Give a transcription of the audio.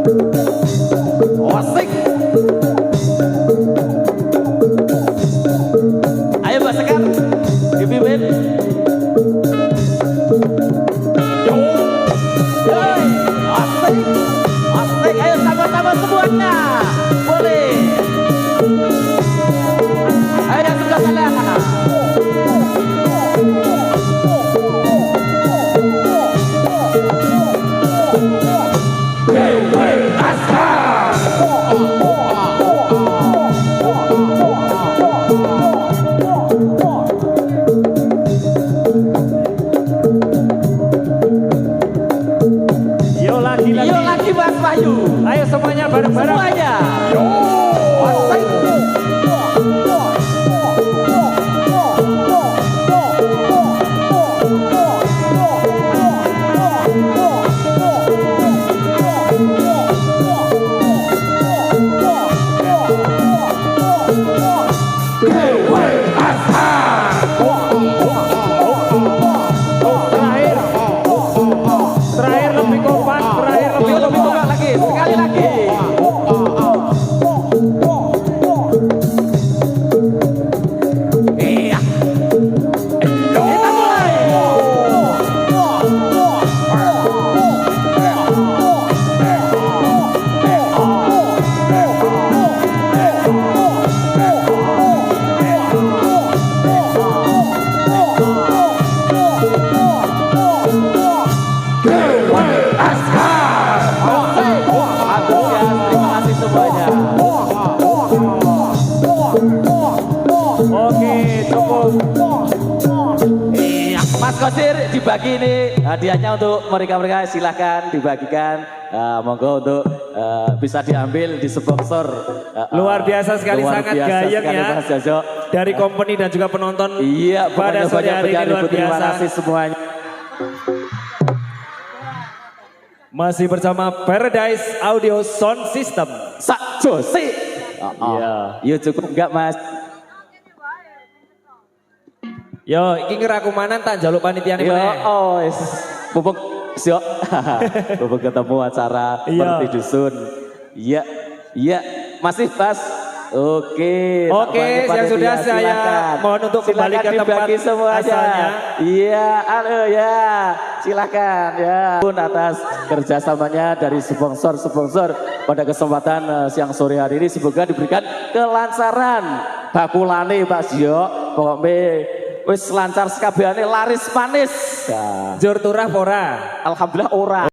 Asik. Ayo Mbak Sekar, dipimpin. Asik, asik. Ayo sama-sama semuanya. Boleh. Ayo yang sebelah sana. Yo lagi Mas Wahyu. Ayo semuanya bareng-bareng. Semuanya. Asik. Terakhir lebih kompak, terakhir lebih kompak lagi, sekali lagi. Iya. Kita mulai. Terima kasih semuanya. Oke, cukup. Iya, Mas Kosir dibagi ini hadiahnya untuk mereka-mereka, silahkan dibagikan. Monggo untuk bisa diambil di sponsor. Luar biasa sekali, luar sangat biasa gayeng sekali, ya. Mas Jojo. Dari company dan juga penonton. Iya, pada pokoknya sore hari ini luar terima biasa. kasih semuanya. Masih bersama Paradise Audio Sound System. Sak Josi. Iya. Iya cukup enggak Mas? Yo, iki ngerakumanan tak jaluk panitia nih. Yo, oh, bubuk siok. Bubuk ketemu acara Iya. Merti Dusun. Iya, iya, masih Mas. Oke, Oke, yang sudah saya mohon untuk kembali ke tempat semuanya. asalnya. Iya, halo ya, silakan ya. Pun atas kerjasamanya dari sponsor-sponsor pada kesempatan siang sore hari ini semoga diberikan kelancaran. Bakulane Pak Sio, pokoknya wis lancar sekabehane laris manis. Jur turah ora. Alhamdulillah ora.